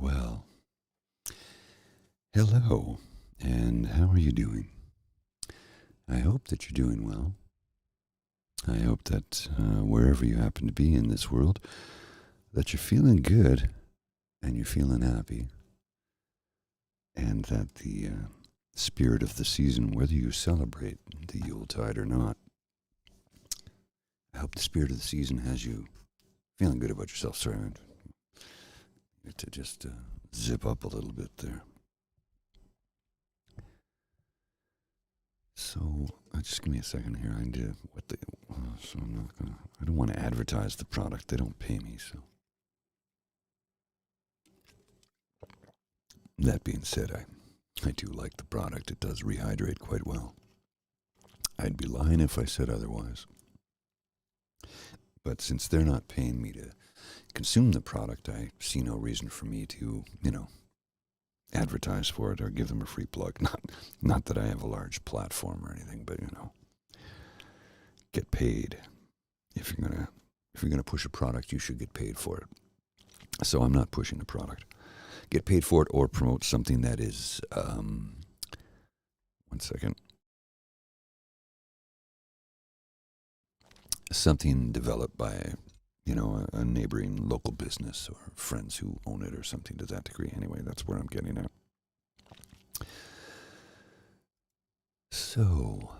Well, hello, and how are you doing? I hope that you're doing well. I hope that wherever you happen to be in this world, that you're feeling good and you're feeling happy, and that the spirit of the season, whether you celebrate the Yuletide or not, I hope the spirit of the season has you feeling good about yourself. Sorry, I need to just zip up a little bit there. So, just give me a second here. I did what the. So I'm not gonna. I don't want to advertise the product. They don't pay me. So that being said, I do like the product. It does rehydrate quite well. I'd be lying if I said otherwise. But since they're not paying me to consume the product, I see no reason for me to, advertise for it or give them a free plug. Not that I have a large platform or anything, but get paid. If you're gonna push a product, you should get paid for it. So I'm not pushing the product. Get paid for it or promote something that is. 1 second. Something developed by, a neighboring local business or friends who own it or something to that degree. Anyway, that's where I'm getting at. So,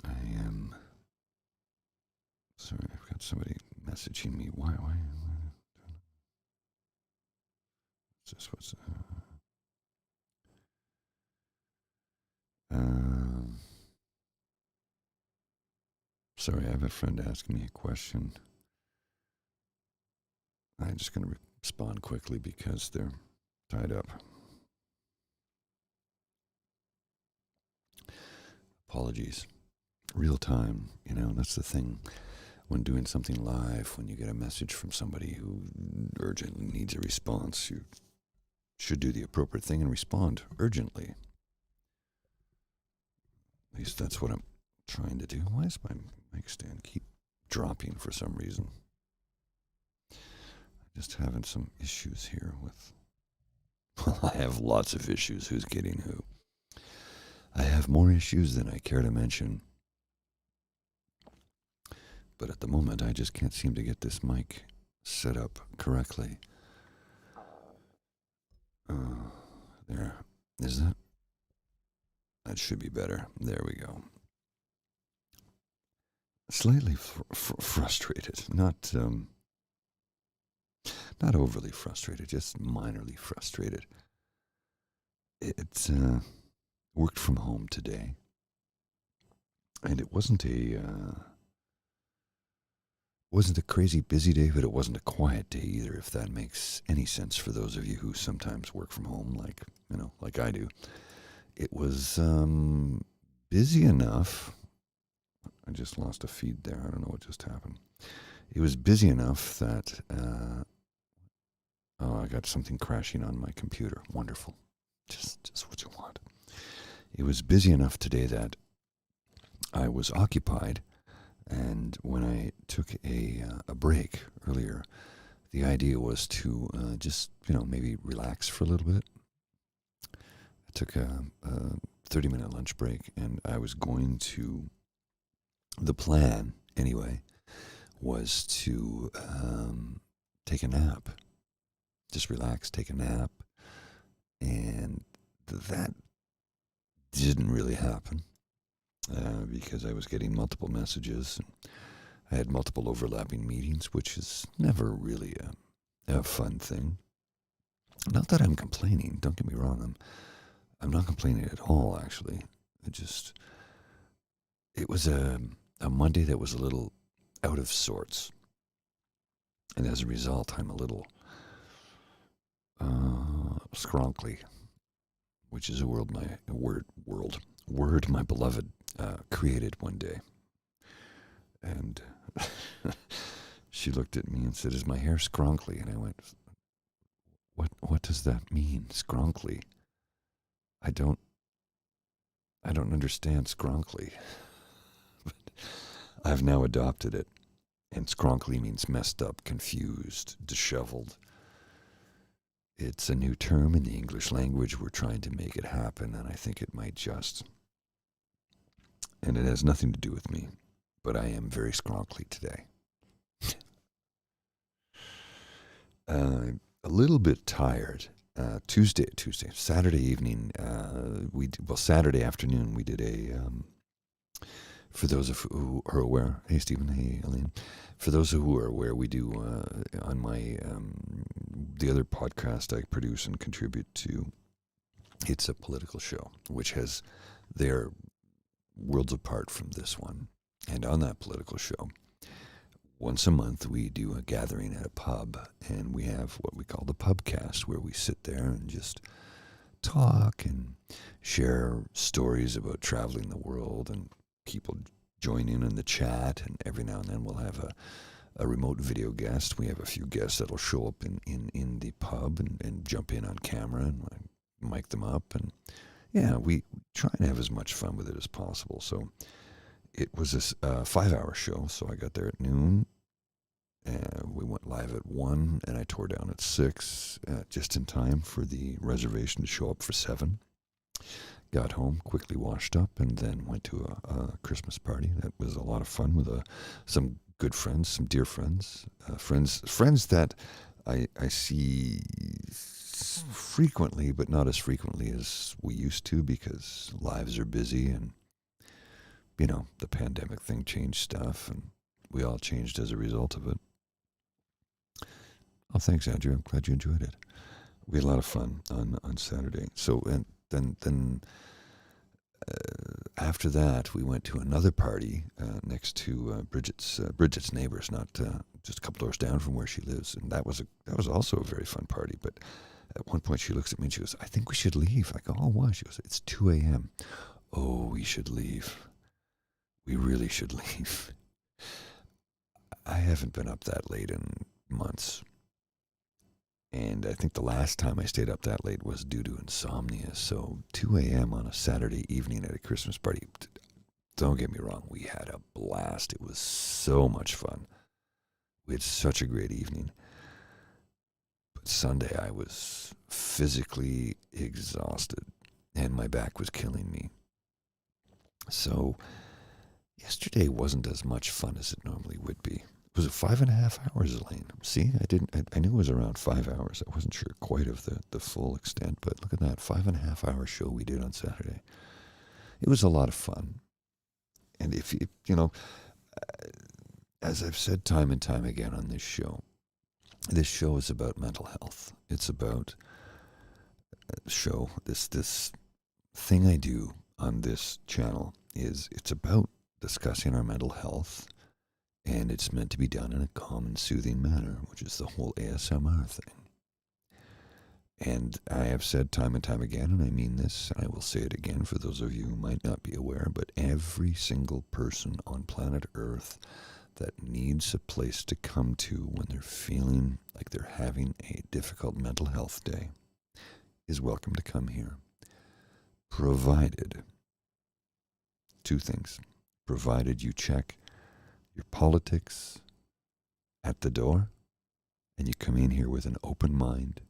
I am. Sorry, I've got somebody messaging me. Why? What's sorry, I have a friend asking me a question. I'm just going to respond quickly because they're tied up. Apologies. Real time, that's the thing. When doing something live, when you get a message from somebody who urgently needs a response, you should do the appropriate thing and respond urgently. At least that's what I'm trying to do. Why does my mic stand keep dropping for some reason? I'm just having some issues here with. Well, I have lots of issues. Who's getting who? I have more issues than I care to mention. But at the moment, I just can't seem to get this mic set up correctly. There. Is that? That should be better. There we go. Slightly frustrated. Not overly frustrated, just minorly frustrated. It's worked from home today. And it wasn't a crazy busy day, but it wasn't a quiet day either, if that makes any sense for those of you who sometimes work from home like I do. It was busy enough. I just lost a feed there. I don't know what just happened. It was busy enough that I got something crashing on my computer. Wonderful. Just what you want. It was busy enough today that I was occupied, and when I took a break earlier, the idea was to just maybe relax for a little bit. I took a 30-minute lunch break, and I was going to. The plan, anyway, was to take a nap. Just relax, take a nap. And that didn't really happen because I was getting multiple messages. And I had multiple overlapping meetings, which is never really a fun thing. Not that I'm complaining, don't get me wrong. I'm not complaining at all, actually. It was a a Monday that was a little out of sorts. And as a result, I'm a little scronkly, which is a word my beloved created one day. And she looked at me and said, "Is my hair scronkly?" And I went, What does that mean, scronkly? I don't understand scronkly." But I've now adopted it. And scronkly means messed up, confused, disheveled. It's a new term in the English language. We're trying to make it happen, and I think it might just. And it has nothing to do with me, but I am very scronkly today. A little bit tired. Saturday evening, Saturday afternoon, we did for those of who are aware, hey Stephen, hey Elaine, for those who are aware, we do on my the other podcast I produce and contribute to. It's a political show, which has their worlds apart from this one. And on that political show, once a month we do a gathering at a pub, and we have what we call the pubcast, where we sit there and just talk and share stories about traveling the world, and people join in the chat, and every now and then we'll have a remote video guest. We have a few guests that'll show up in the pub and jump in on camera and mic them up, and yeah, we try and have as much fun with it as possible. So it was a 5-hour show, so I got there at noon, and we went live at 1, and I tore down at 6, just in time for the reservation to show up for 7. Got home, quickly washed up, and then went to a Christmas party. That was a lot of fun with some good friends, some dear friends, friends that I see frequently, but not as frequently as we used to, because lives are busy, and the pandemic thing changed stuff, and we all changed as a result of it. Oh, thanks, Andrew. I'm glad you enjoyed it. We had a lot of fun on Saturday. So, and then after that, we went to another party next to Bridget's neighbors, not just a couple doors down from where she lives, and that was also a very fun party. But at one point, she looks at me and she goes, "I think we should leave." I go, "Oh, why?" She goes, "It's 2 a.m. Oh, we should leave. We really should leave." I haven't been up that late in months. And I think the last time I stayed up that late was due to insomnia. So 2 a.m. on a Saturday evening at a Christmas party, don't get me wrong, we had a blast. It was so much fun. We had such a great evening. But Sunday I was physically exhausted, and my back was killing me. So yesterday wasn't as much fun as it normally would be. Was it 5.5 hours, Elaine? See, I knew it was around 5 hours. I wasn't sure quite of the full extent, but look at that, 5.5 hour show we did on Saturday. It was a lot of fun. And if as I've said time and time again on this show is about mental health. It's about this thing I do on this channel it's about discussing our mental health. And it's meant to be done in a calm and soothing manner, which is the whole ASMR thing. And I have said time and time again, and I mean this, and I will say it again for those of you who might not be aware, but every single person on planet Earth that needs a place to come to when they're feeling like they're having a difficult mental health day is welcome to come here. Provided, two things, provided you check your politics at the door, and you come in here with an open mind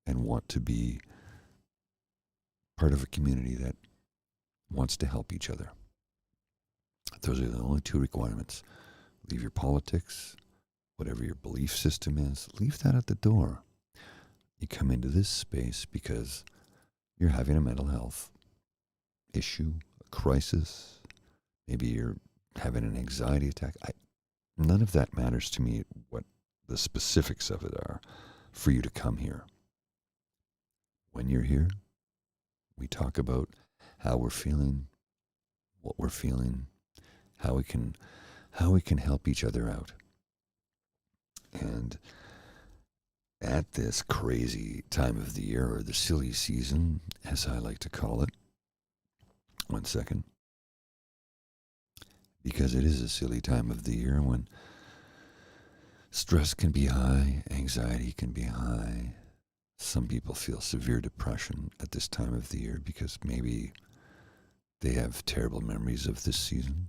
and want to be part of a community that wants to help each other. Those are the only two requirements. Leave your politics, whatever your belief system is, leave that at the door. You come into this space because you're having a mental health issue, a crisis, maybe you're having an anxiety attack. None of that matters to me, what the specifics of it are, for you to come here. When you're here, we talk about how we're feeling, what we're feeling, how we can how we can help each other out. And at this crazy time of the year, or the silly season, as I like to call it, 1 second, because it is a silly time of the year when stress can be high, anxiety can be high. Some people feel severe depression at this time of the year because maybe they have terrible memories of this season.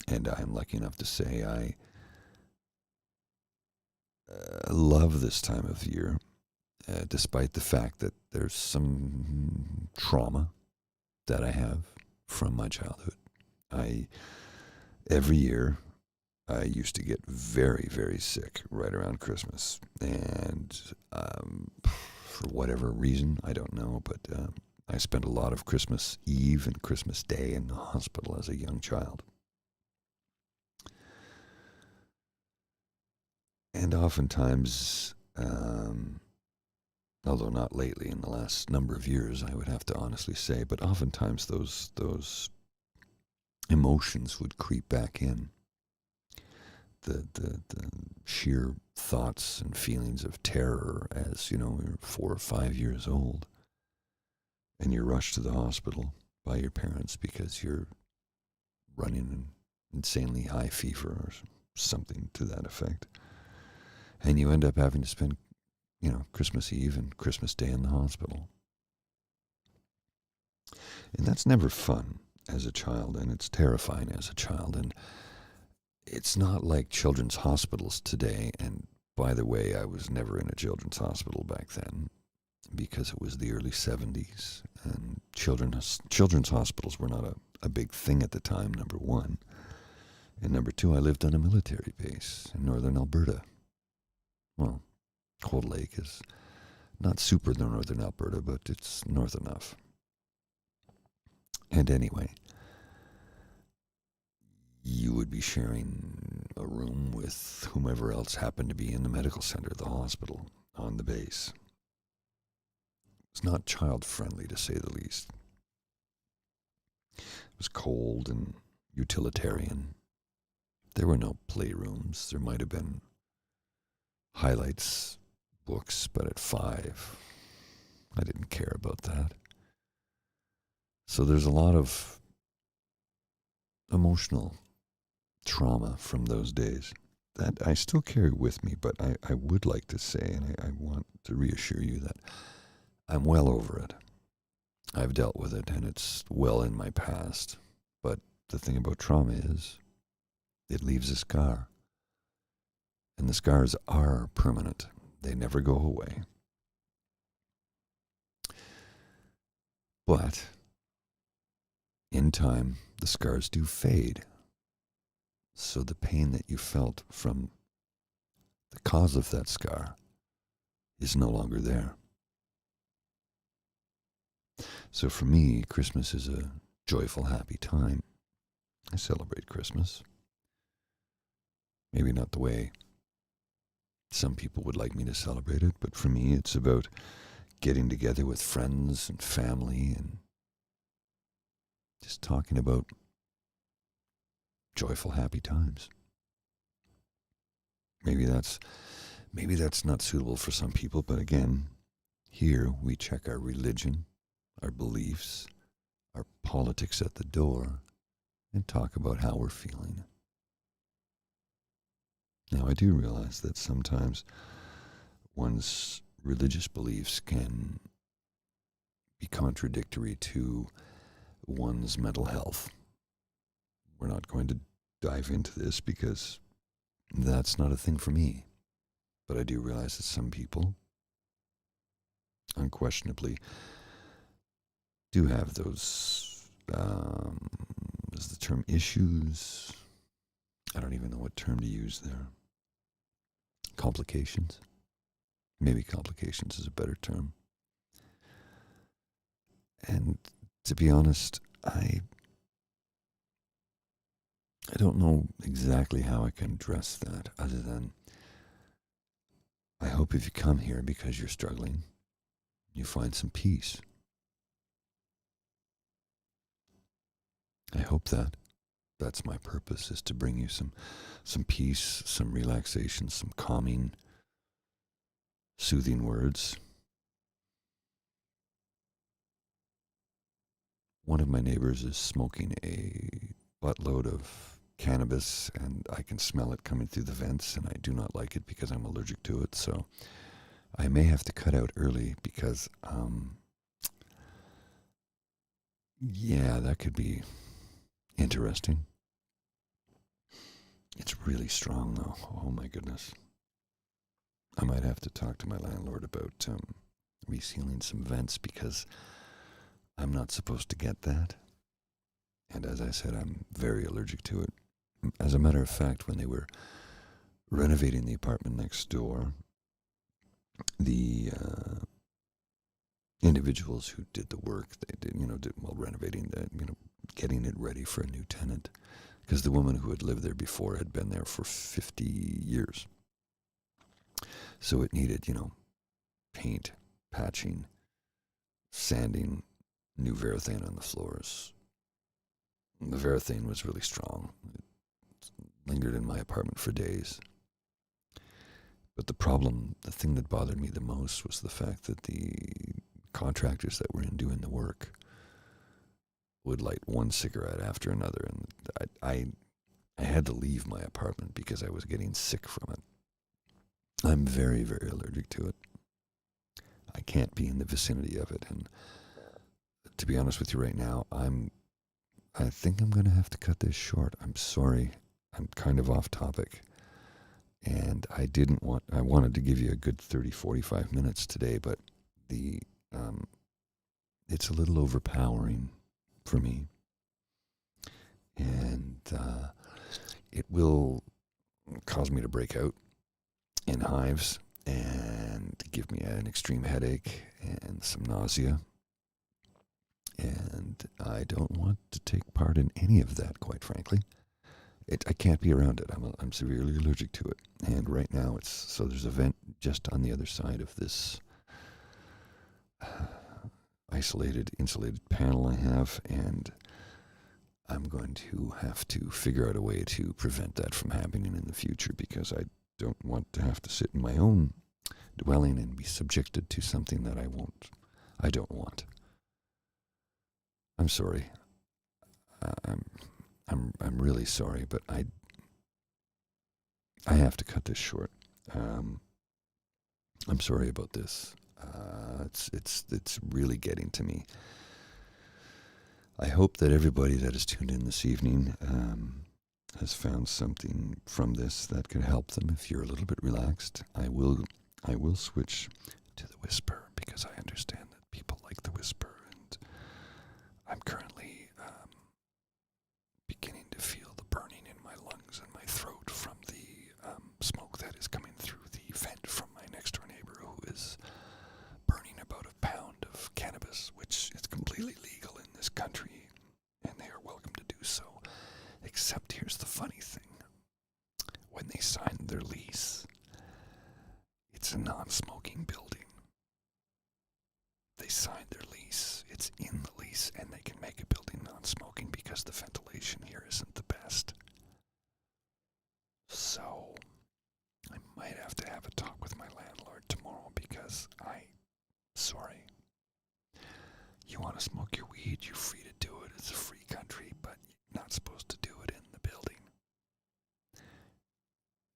And I'm lucky enough to say I love this time of year, despite the fact that there's some trauma that I have from my childhood. Every year, I used to get very, very sick right around Christmas. And for whatever reason, I don't know, but I spent a lot of Christmas Eve and Christmas Day in the hospital as a young child. And oftentimes, although not lately, in the last number of years, I would have to honestly say, but oftentimes those emotions would creep back in. The sheer thoughts and feelings of terror as, you're 4 or 5 years old and you're rushed to the hospital by your parents because you're running an insanely high fever or something to that effect. And you end up having to spend, Christmas Eve and Christmas Day in the hospital. And that's never fun as a child, and it's terrifying as a child. And it's not like children's hospitals today. And by the way, I was never in a children's hospital back then because it was the early 70s. And children's hospitals were not a big thing at the time, number one. And number two, I lived on a military base in northern Alberta. Well, Cold Lake is not super northern Alberta, but it's north enough. And anyway, you would be sharing a room with whomever else happened to be in the medical center, the hospital, on the base. It's not child-friendly, to say the least. It was cold and utilitarian. There were no playrooms. There might have been highlights books, but at 5, I didn't care about that. So there's a lot of emotional trauma from those days that I still carry with me, but I would like to say, and I want to reassure you that I'm well over it. I've dealt with it, and it's well in my past. But the thing about trauma is it leaves a scar. And the scars are permanent. They never go away. But in time, the scars do fade. So the pain that you felt from the cause of that scar is no longer there. So for me, Christmas is a joyful, happy time. I celebrate Christmas. Maybe not the way some people would like me to celebrate it, but for me, it's about getting together with friends and family and just talking about joyful, happy times. Maybe that's not suitable for some people, but again, here we check our religion, our beliefs, our politics at the door, and talk about how we're feeling. Now, I do realize that sometimes one's religious beliefs can be contradictory to one's mental health. We're not going to dive into this because that's not a thing for me. But I do realize that some people unquestionably do have those, is the term issues? I don't even know what term to use there. Complications? Maybe complications is a better term. And to be honest, I don't know exactly how I can address that other than I hope if you come here because you're struggling, you find some peace. I hope that. that's my purpose, is to bring you some peace, some relaxation, some calming, soothing words. One of my neighbors is smoking a buttload of cannabis, and I can smell it coming through the vents, and I do not like it because I'm allergic to it. So I may have to cut out early because, yeah, that could be interesting. It's really strong, though. Oh, my goodness. I might have to talk to my landlord about resealing some vents because I'm not supposed to get that. And as I said, I'm very allergic to it. As a matter of fact, when they were renovating the apartment next door, the individuals who did the work, they did, renovating the, getting it ready for a new tenant, because the woman who had lived there before had been there for 50 years. So it needed, paint, patching, sanding, new Varathane on the floors. The Varathane was really strong. It lingered in my apartment for days. But the thing that bothered me the most was the fact that the contractors that were in doing the work would light one cigarette after another, and I had to leave my apartment because I was getting sick from it. I'm very, very allergic to it. I can't be in the vicinity of it, and to be honest with you right now, I think I'm going to have to cut this short. I'm sorry. I'm kind of off topic. And I wanted to give you a good 30, 45 minutes today, but it's a little overpowering for me. And it will cause me to break out in hives and give me an extreme headache and some nausea. And I don't want to take part in any of that, quite frankly. I can't be around it. I'm severely allergic to it. And right now there's a vent just on the other side of this insulated panel I have, and I'm going to have to figure out a way to prevent that from happening in the future, because I don't want to have to sit in my own dwelling and be subjected to something that I don't want. I'm sorry. I'm really sorry, but I have to cut this short. I'm sorry about this. It's really getting to me. I hope that everybody that has tuned in this evening has found something from this that could help them. If you're a little bit relaxed, I will switch to the whisper, because I understand that people like the whisper, and I'm currently beginning to feel the burning in my lungs and my throat from the smoke that is coming through the vent from my next door neighbor, who is burning about a pound of cannabis, which is completely legal in this country, and they are welcome to do so. Except here's the funny thing. When they signed their lease, it's a non-smoking building. They signed their lease. It's in the lease, and they can make a building non-smoking because the ventilation here isn't the best. So I might have to have a talk with my landlord tomorrow, because sorry. You want to smoke your weed, you're free to do it. It's a free country, but you're not supposed to do it in the building.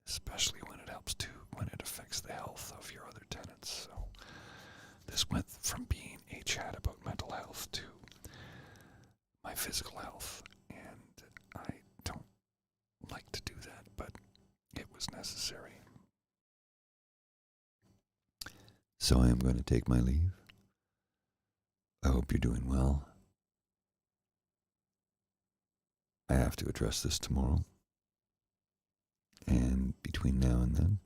Especially when it affects the health of your other tenants. So this went from being a chat about mental health to my physical health, and I don't like to do that, but it was necessary. So I am going to take my leave. I hope you're doing well. I have to address this tomorrow. And between now and then,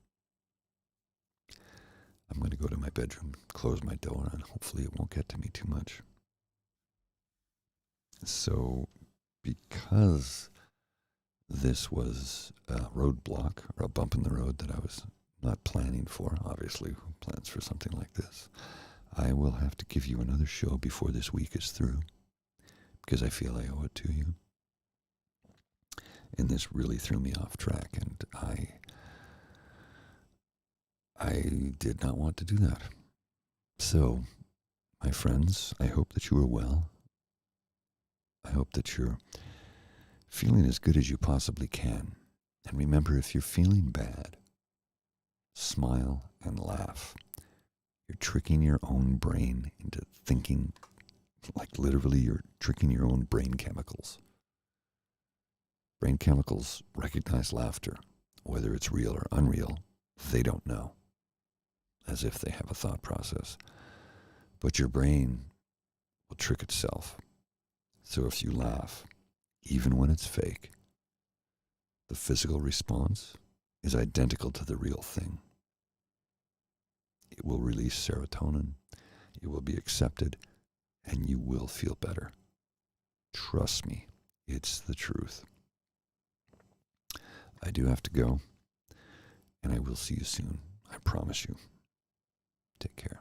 I'm going to go to my bedroom, close my door, and hopefully it won't get to me too much. So, because this was a roadblock, or a bump in the road that I was not planning for, obviously, who plans for something like this, I will have to give you another show before this week is through, because I feel I owe it to you. And this really threw me off track, and I did not want to do that. So, my friends, I hope that you are well. I hope that you're feeling as good as you possibly can. And remember, if you're feeling bad, smile and laugh. You're tricking your own brain into thinking, like literally you're tricking your own brain chemicals. Brain chemicals recognize laughter, whether it's real or unreal, they don't know, as if they have a thought process. But your brain will trick itself. So if you laugh, even when it's fake, the physical response is identical to the real thing. It will release serotonin, it will be accepted, and you will feel better. Trust me, it's the truth. I do have to go, and I will see you soon. I promise you. Take care.